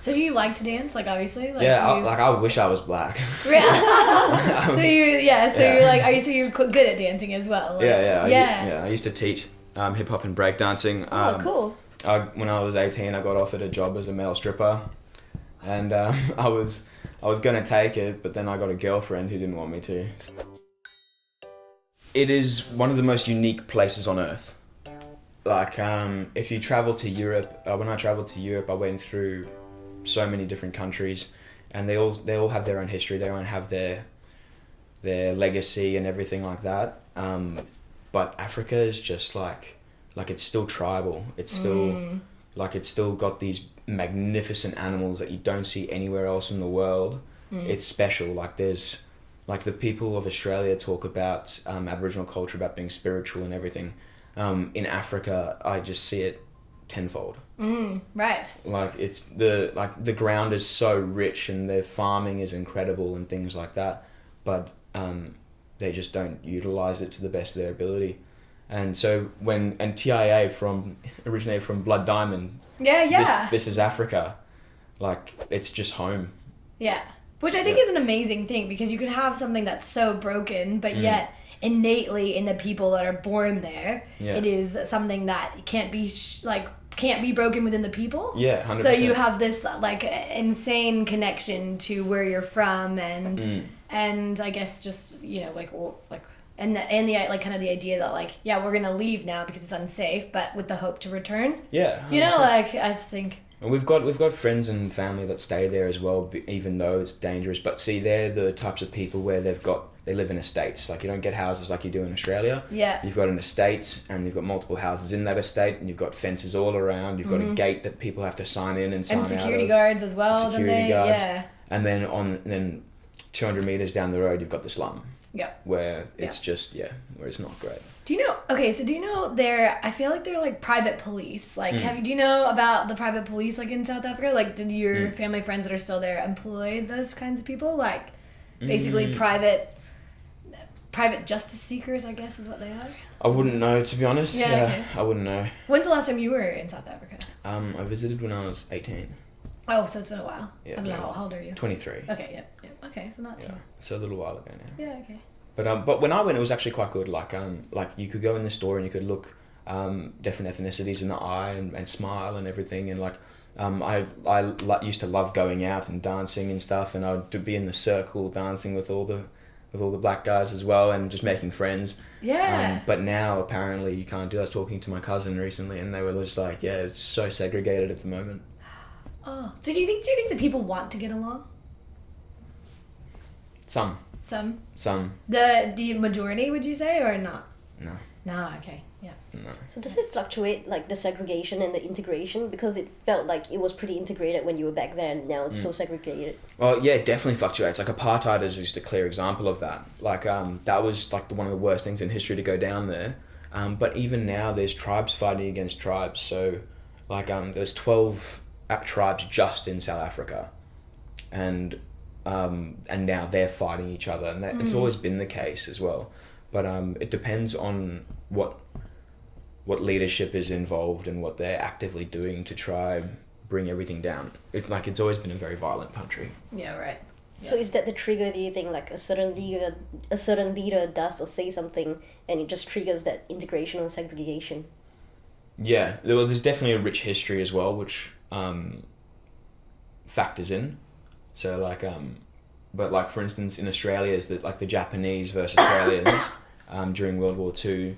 So do you like to dance? Like, obviously? Like, Yeah, I wish I was black. Yeah. You're like, you're good at dancing as well. Like, I used to teach hip hop and breakdancing. Cool. When I was 18, I got offered a job as a male stripper, and I was gonna take it, but then I got a girlfriend who didn't want me to. It is one of the most unique places on earth. Like, if you travel to Europe, when I traveled to Europe, I went through so many different countries, and they all have their own history. They all have their legacy and everything like that. But Africa is just like it's still tribal. It's still it's still got these magnificent animals that you don't see anywhere else in the world. It's special. Like, there's the people of Australia talk about Aboriginal culture, about being spiritual and everything. In Africa, I just see it tenfold. Right. Like, it's the ground is so rich and their farming is incredible and things like that, but they just don't utilize it to the best of their ability. And so TIA originated from Blood Diamond. Yeah. This is Africa. Like, it's just home. Yeah. Which I think is an amazing thing, because you could have something that's so broken, but yet innately in the people that are born there, it is something that can't be broken within the people. Yeah, 100%. So you have this like insane connection to where you're from, and I guess just, you know, and the like kind of the idea that like, yeah, we're gonna leave now because it's unsafe, but with the hope to return. Yeah, 100%. You know, like, I just think. And we've got friends and family that stay there as well, even though it's dangerous. But see, they're the types of people where they live in estates. Like, you don't get houses like you do in Australia. Yeah. You've got an estate, and you've got multiple houses in that estate, and you've got fences all around. You've got a gate that people have to sign in and sign out of. And security guards as well. Security guards. Yeah. And then 200 meters down the road, you've got the slum. Yeah. Where it's just, where it's not great. Do you know I feel like they're like private police. Like, do you know about the private police, like, in South Africa? Like, did your family, friends that are still there employ those kinds of people? Like, basically private justice seekers, I guess, is what they are? I wouldn't know, to be honest. Yeah, okay. I wouldn't know. When's the last time you were in South Africa? I visited when I was 18. Oh, so it's been a while. Yeah, I don't know, how old are you? 23. Okay, yep. Okay, so not too. So a little while ago now. Yeah, okay. But when I went, it was actually quite good. Like you could go in the store and you could look different ethnicities in the eye and smile and everything. And like I used to love going out and dancing and stuff, and I'd be in the circle dancing with all the black guys as well, and just making friends. Yeah. But now apparently you can't do that. I was talking to my cousin recently, and they were just like, yeah, it's so segregated at the moment. Oh, so do you think the people want to get along? Some. The majority, would you say, or not? No, okay, yeah. No. So does it fluctuate, like the segregation and the integration? Because it felt like it was pretty integrated when you were back then. Now it's so segregated. Well, yeah, it definitely fluctuates. Like, apartheid is just a clear example of that. Like, that was like one of the worst things in history to go down there. But even now, there's tribes fighting against tribes. So, like, there's 12 tribes just in South Africa, and now they're fighting each other, and it's always been the case as well. But it depends on what leadership is involved and what they're actively doing to try and bring everything down. It's always been a very violent country. Yeah, right. Yeah. So is that the trigger, do you think, like a certain leader does or say something and it just triggers that integration or segregation? Yeah, well, there's definitely a rich history as well, which factors in. So like, but like, for instance, in Australia, is that like the Japanese versus Australians during World War II,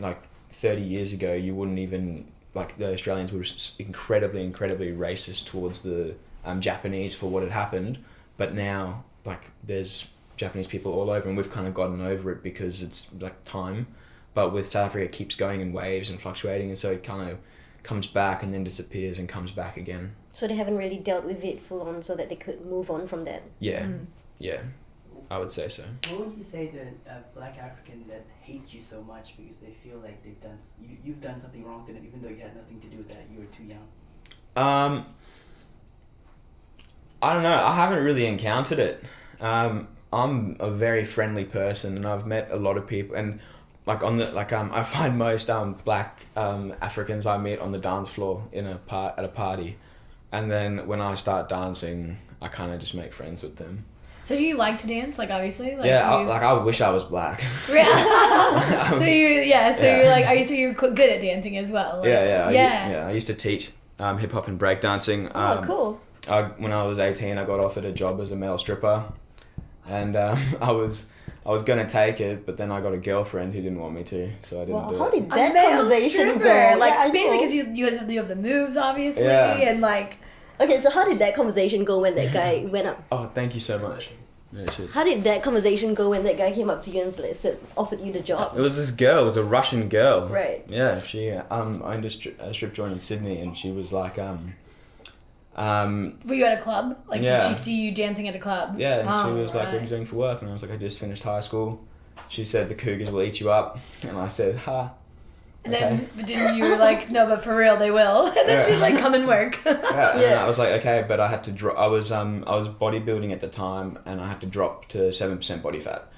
like 30 years ago, you wouldn't even, like, the Australians were incredibly racist towards the Japanese for what had happened. But now, like, there's Japanese people all over, and we've kind of gotten over it because it's like time. But with South Africa, it keeps going in waves and fluctuating, and so it kind of comes back and then disappears and comes back again. So they haven't really dealt with it full on so that they could move on from that? Yeah, yeah, I would say so. What would you say to a black African that hates you so much because they feel like you've done something wrong to them, even though you had nothing to do with that, you were too young? I don't know. I haven't really encountered it. I'm a very friendly person, and I've met a lot of people, and like I find most black Africans I meet on the dance floor at a party, And then when I start dancing, I kind of just make friends with them. So do you like to dance? Like, obviously? Like, Yeah, I wish I was black. Yeah. You're like, you're good at dancing as well? Like, I used to teach hip hop and breakdancing. Cool. When I was 18, I got offered a job as a male stripper, and I was gonna take it, but then I got a girlfriend who didn't want me to, so I didn't do How it. did that conversation go? Like, mainly because you have the moves, obviously, and like... Okay, so how did that conversation go when that guy went up? Oh, thank you so much. Yeah, shit. How did that conversation go when that guy came up to you and said, offered you the job? It was this girl. It was a Russian girl. Right. Yeah, she owned a strip joint in Sydney, and she was like Were you at a club? Like, yeah. Did she see you dancing at a club? Yeah, and she was like, "What are you doing for work?" And I was like, "I just finished high school." She said, "The Cougars will eat you up," and I said, "Ha." And okay. then, but didn't you were like, "No, but for real, they will." And then she's like, "Come and work." Yeah, and I was like, "Okay," but I had to drop. I was bodybuilding at the time, and I had to drop to 7% body fat.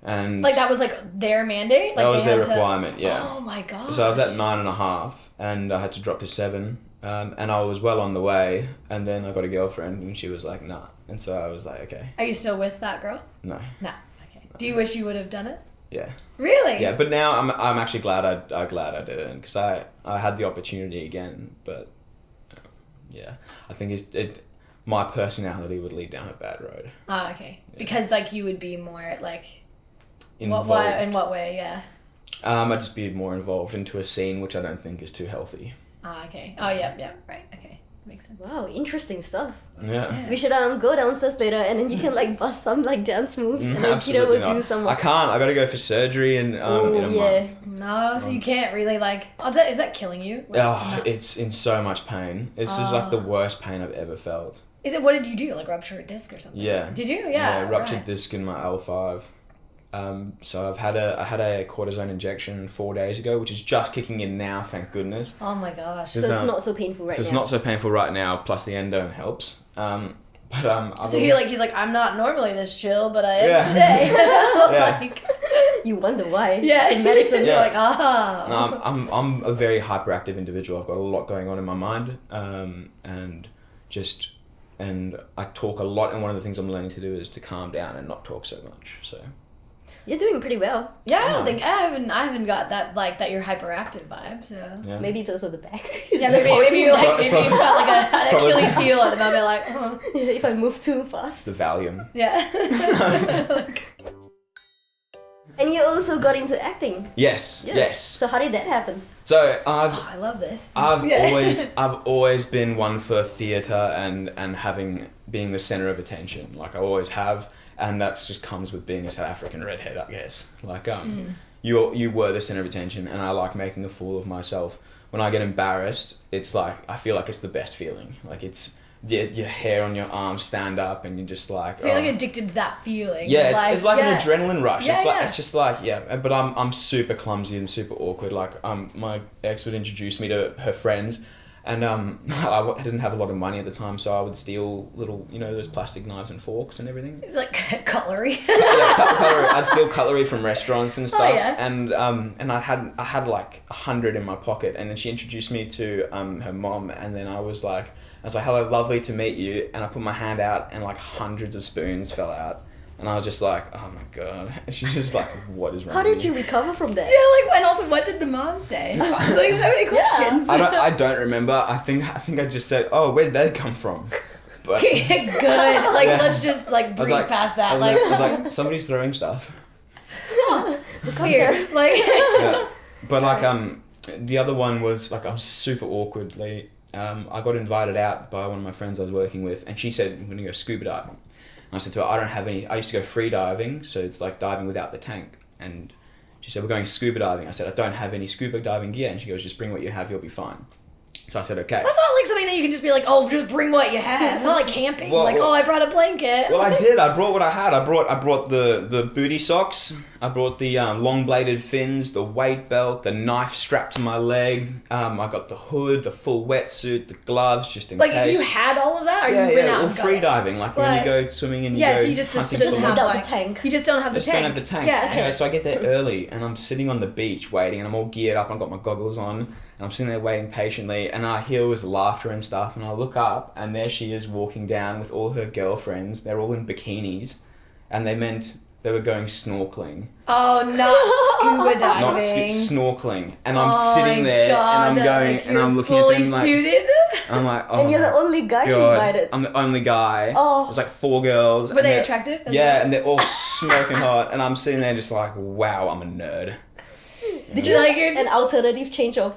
And like that was like their mandate. Like that was they their had requirement. Yeah. Oh my god. So I was at 9.5, and I had to drop to 7. And I was well on the way, and then I got a girlfriend, and she was like, "Nah," and so I was like, "Okay." Are you still with that girl? No. No. Okay. Do you wish you would have done it? Yeah. Really? Yeah, but now I'm actually glad I didn't, because I had the opportunity again, but yeah, I think my personality would lead down a bad road. Ah, okay. Yeah. Because like you would be more like involved. In what way? Yeah. I'd just be more involved into a scene, which I don't think is too healthy. Ah, okay. Oh, yeah, right. Okay, makes sense. Wow, interesting stuff. Yeah. We should go downstairs later, and then you can like bust some like dance moves, and then Peter will do some. I can't. I got to go for surgery in a month. No, so you can't really like. Oh, is that killing you? It's in so much pain. This is like the worst pain I've ever felt. Is it? What did you do? Like rupture a disc or something? Yeah. Did you? Yeah. Ruptured disc in my L5. So I had a cortisone injection 4 days ago, which is just kicking in now, thank goodness. Oh my gosh. So it's not so painful right now. So it's not so painful right now, plus the endo helps. So he's like, I'm not normally this chill, but I am today. Like, you wonder why. Yeah. In medicine. You're like, ah. No, I'm a very hyperactive individual. I've got a lot going on in my mind, and I talk a lot. And one of the things I'm learning to do is to calm down and not talk so much. So. You're doing pretty well. Yeah, I don't think I haven't got that like that you're hyperactive vibe. So yeah. Maybe it's also the back. Yeah, maybe you've got like an Achilles heel at the moment. Like, if I move too fast. It's the Valium. Yeah. And you also got into acting. Yes. So how did that happen? So I love this. I've always been one for theatre and being the centre of attention. Like I always have. And that's just comes with being a South African redhead, I guess. Like, you were the center of attention, and I like making a fool of myself. When I get embarrassed, it's like, I feel like it's the best feeling. Like, it's your hair on your arms stand up, and you're just like... So you're like addicted to that feeling. Yeah, it's like an adrenaline rush. Yeah, it's just like, but I'm super clumsy and super awkward. Like, my ex would introduce me to her friends, and I didn't have a lot of money at the time, so I would steal little, those plastic knives and forks and everything. Like cutlery. Cutlery. I'd steal cutlery from restaurants and stuff. Oh, yeah. And I had like 100 in my pocket, and then she introduced me to her mom, and then I was like, "Hello, lovely to meet you," and I put my hand out, and like hundreds of spoons fell out. And I was just like, "Oh my god!" And she's just like, "What is wrong?" How did you recover from that? Yeah, like, and also, what did the mom say? Like, so many questions. I don't remember. I think I just said, "Oh, where did that come from?" But good. Like, let's just like breeze past that. I was like, somebody's throwing stuff. Weird. Like. Yeah. But like the other one was like I was super awkwardly. I got invited out by one of my friends I was working with, and she said, "I'm gonna go scuba diving." And I said to her, "I don't have any." I used to go free diving, so it's like diving without the tank. And she said, "We're going scuba diving." I said, "I don't have any scuba diving gear." And she goes, "Just bring what you have, you'll be fine." So I said, "Okay." That's not like something that you can just be like, "Oh, just bring what you have." It's not like camping. I brought a blanket. Well, I did. I brought what I had. I brought the booty socks. I brought the long-bladed fins, the weight belt, the knife strapped to my leg. I got the hood, the full wetsuit, the gloves, just in Like, case. you had all of that, or Yeah, you went out well, and got free it? diving, like when you go swimming and you go so you just hunting just for have monsters. the tank. You just don't have the Just tank. don't have the tank. Yeah, okay. Anyway, so I get there early and I'm sitting on the beach waiting and I'm all geared up. I've got my goggles on and I'm sitting there waiting patiently and I hear all this laughter and stuff and I look up and there she is walking down with all her girlfriends. They're all in bikinis and they were going snorkeling. Oh, not scuba diving. Not snorkeling. And I'm sitting there and I'm going like and I'm looking at fully them like... suited? I'm like, oh And you're the only guy she invited. I'm the only guy. Oh. There's like 4 girls. Were and they they're- attractive? as Yeah, well? and they're all smoking hot, and I'm sitting there just like, wow, I'm a nerd. Did you Like, like you're an just- alternative change of,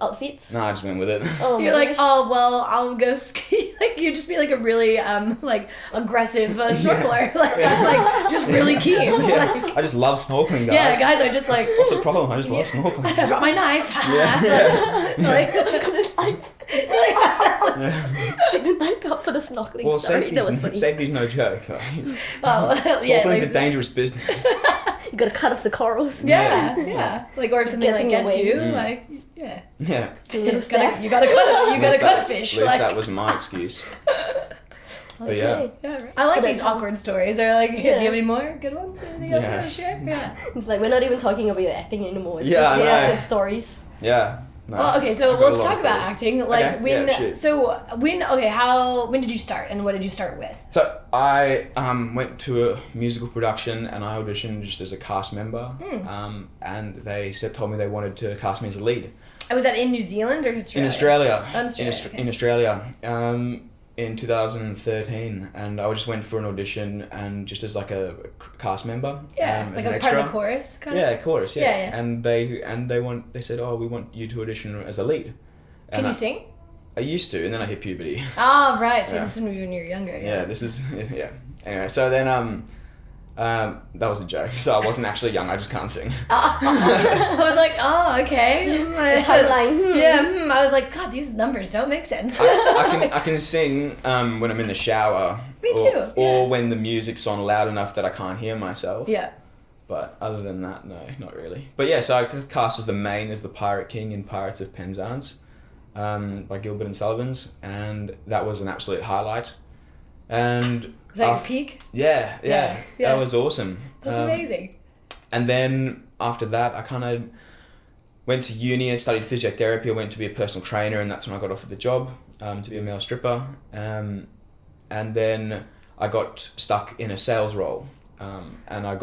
outfits? No, I just went with it. Oh You're my like, gosh. oh, well, I'll go ski. Like, you'd just be like a really, like, aggressive snorkeler. Like, just really keen. Yeah, Like, I just love snorkeling, guys. yeah, guys, I just like, What's the problem? I just love snorkeling. I brought my knife. Yeah. Like, Take the knife out for the snorkeling. Well, Sorry, that was funny. safety's no joke. Though. oh, yeah. Snorkeling's Like, a dangerous business. You gotta cut off the corals. yeah. Like, or if something like Getting gets away. you, Mm. like, yeah. Yeah. Little You step. gotta cut it. You At gotta least cut a that- fish. At least Like, that was my excuse. But yeah. Okay. yeah, I like So these that's how- awkward stories. They're like, do you Yeah. have any more good ones? Anything else you Yeah. want to share? Yeah. It's like we're not even talking about your acting anymore. It's Yeah, just I know. awkward stories. Yeah. No, Well, okay, so I've got a let's lot talk of about stories. acting. Like, Okay, when, yeah, shoot. when did you start and what did you start with? So I went to a musical production and I auditioned just as a cast member. And they told me they wanted to cast me as a lead. And was that in New Zealand or Australia? In Australia. Oh, in Australia, okay. In Australia. In 2013, and I just went for an audition and just as like a cast member. Yeah, as like an a extra. part of the chorus, kind Yeah, of? of course. Yeah. Yeah, yeah. And they said, oh, we want you to audition as a lead. Can And you sing? I used to, and then I hit puberty. Ah, right. So Yeah. this is when you were younger. Yeah, this is yeah. Anyway, so then that was a joke. So I wasn't actually young. I just can't sing. I was like, oh, okay. The timeline. Yeah, I was like, God, these numbers don't make sense. I can sing when I'm in the shower. Me too, Or yeah. when the music's on loud enough that I can't hear myself. Yeah. But other than that, no, not really. But yeah, so I cast as the main as the Pirate King in Pirates of Penzance, by Gilbert and Sullivan's, and that was an absolute highlight. And Was that your peak? Yeah, Yeah. that was awesome. That's amazing. And then after that, I kind of went to uni and studied physiotherapy. I went to be a personal trainer, and that's when I got offered the job to be a male stripper. And then I got stuck in a sales role, and I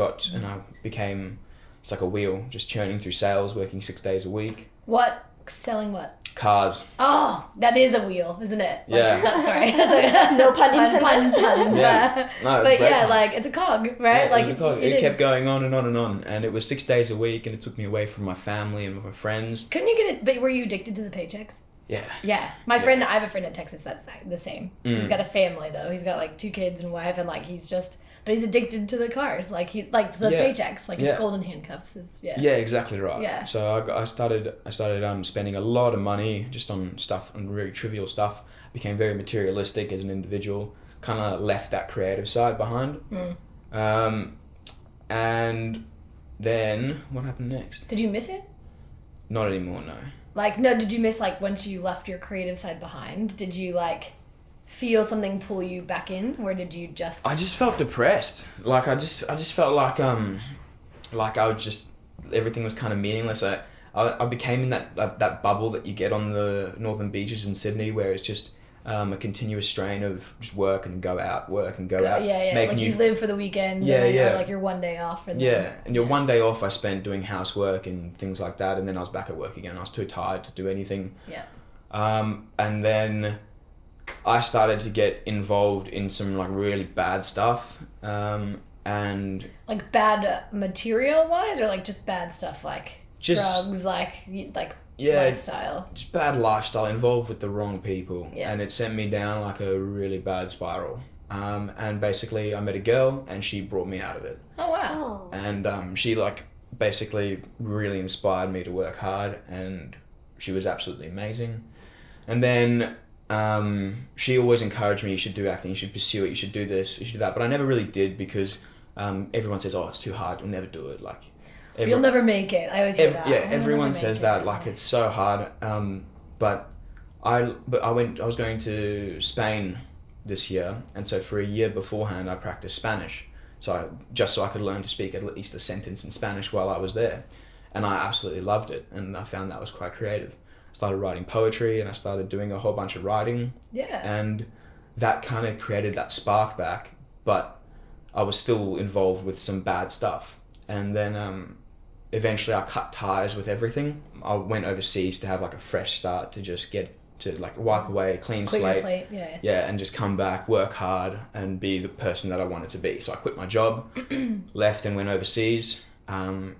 became it's like a wheel, just churning through sales, working 6 days a week. What? Selling what? Cars. Oh, that is a wheel, isn't it? Like, Yeah. Sorry. That's a, No pun intended. puns. Yeah. No, it was But great yeah, fun. like, it's a cog, right? Yeah, like, it is. kept going on and on and on, and it was 6 days a week, and it took me away from my family and my friends. Couldn't you get it? But were you addicted to the paychecks? Yeah. Yeah. I have a friend in Texas that's the same. He's got a family, though. He's got, like, 2 kids and wife, and, like, he's addicted to the cars. Like, to the Yeah. paychecks. Like, Yeah. it's golden handcuffs. Yeah, exactly right. Yeah. So I started spending a lot of money just on stuff, on very trivial stuff. Became very materialistic as an individual. Kind of left that creative side behind. And then what happened next? Did you miss it? Not anymore. No. Like, no, did you miss, like, once you left your creative side behind, did you, like, feel something pull you back in, or did you just... I just felt depressed. Like, I just felt like I was just, everything was kind of meaningless. I became in that bubble that you get on the northern beaches in Sydney, where it's just a continuous strain of just work and go out. Yeah, like, you live for the weekend, Yeah, and then yeah. like, your one day off, and Yeah, then... and your one day off I spent doing housework and things like that, and then I was back at work again. I was too tired to do anything. Yeah. And then I started to get involved in some like really bad stuff, and Like, bad material-wise, or, like, just bad stuff, like, Just- drugs, like yeah, lifestyle? just bad lifestyle, involved with the wrong people, Yeah. and it sent me down like a really bad spiral. And basically I met a girl and she brought me out of it, Oh, wow. Oh. and she like basically really inspired me to work hard, and she was absolutely amazing. And then she always encouraged me, you should do acting, you should pursue it, you should do this, you should do that, but I never really did, because everyone says, oh, it's too hard, you'll never do it. Like, you'll never make it. I always hear that. Yeah, You'll everyone never says make that. it. Like, it's so hard. But I was going to Spain this year, and so for a year beforehand, I practiced Spanish. So I could learn to speak at least a sentence in Spanish while I was there. And I absolutely loved it, and I found that was quite creative. I started writing poetry, and I started doing a whole bunch of writing. Yeah. And that kind of created that spark back, but I was still involved with some bad stuff. And then eventually I cut ties with everything. I went overseas to have like a fresh start, to just get to like wipe away a clean Clear slate. plate, yeah. Yeah, and just come back, work hard, and be the person that I wanted to be. So I quit my job, left and went overseas. And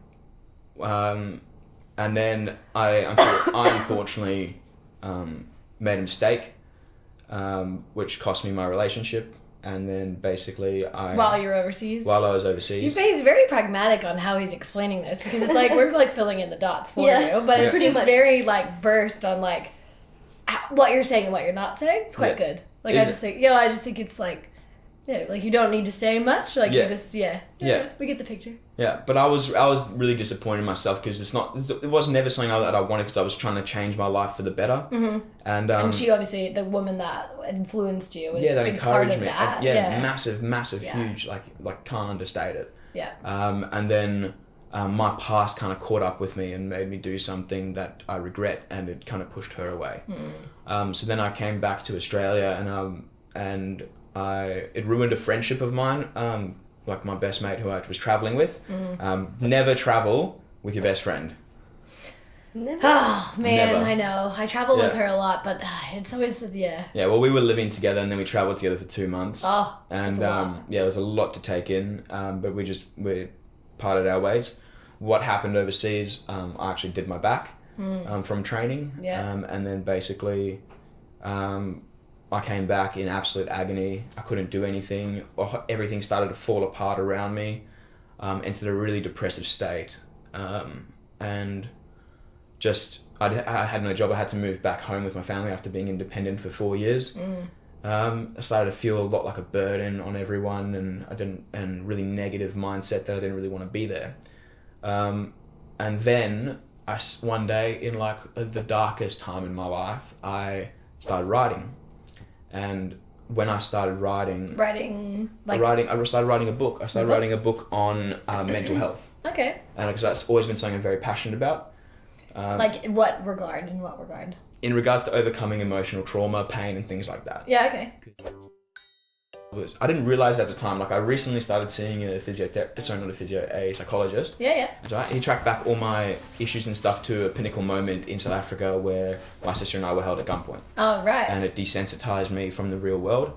then I unfortunately made a mistake, which cost me my relationship. And then basically While you were overseas? While I was overseas. He's very pragmatic on how he's explaining this, because it's like we're like filling in the dots for you, but it's just very like versed on like what you're saying and what you're not saying. It's quite good. Like I just think it's like, yeah, like you don't need to say much. Like you just we get the picture. Yeah, but I was really disappointed in myself, because it was never something that I wanted, because I was trying to change my life for the better. Mm-hmm. And she obviously, the woman that influenced you, was that a big encouraged part of me. that. Massive, huge. Like can't understate it. Yeah. And then my past kind of caught up with me and made me do something that I regret, and it kind of pushed her away. So then I came back to Australia, and it ruined a friendship of mine. Like my best mate who I was traveling with. Never travel with your best friend. Never. Oh man, Never. I know. I travel with her a lot, but it's always Yeah, well, we were living together, and then we traveled together for 2 months. Oh, and that's a lot. it was a lot to take in. But we parted our ways. What happened overseas? I actually did my back from training. Yeah. And then basically, I came back in absolute agony. I couldn't do anything. Everything started to fall apart around me. Entered a really depressive state. And just, I had no job. I had to move back home with my family after being independent for 4 years. I started to feel a lot like a burden on everyone, and really negative mindset that I didn't really want to be there. And then one day, in like the darkest time in my life, I started writing. And when I started writing, I started writing a book. I started writing a book on mental health. Okay. And because that's always been something I'm very passionate about. Like in what regard? In regards to overcoming emotional trauma, pain, and things like that. Yeah, okay. I didn't realize at the time, like I recently started seeing a psychologist. Yeah. So he tracked back all my issues and stuff to a pinnacle moment in South Africa where my sister and I were held at gunpoint. Oh, right. And it desensitized me from the real world.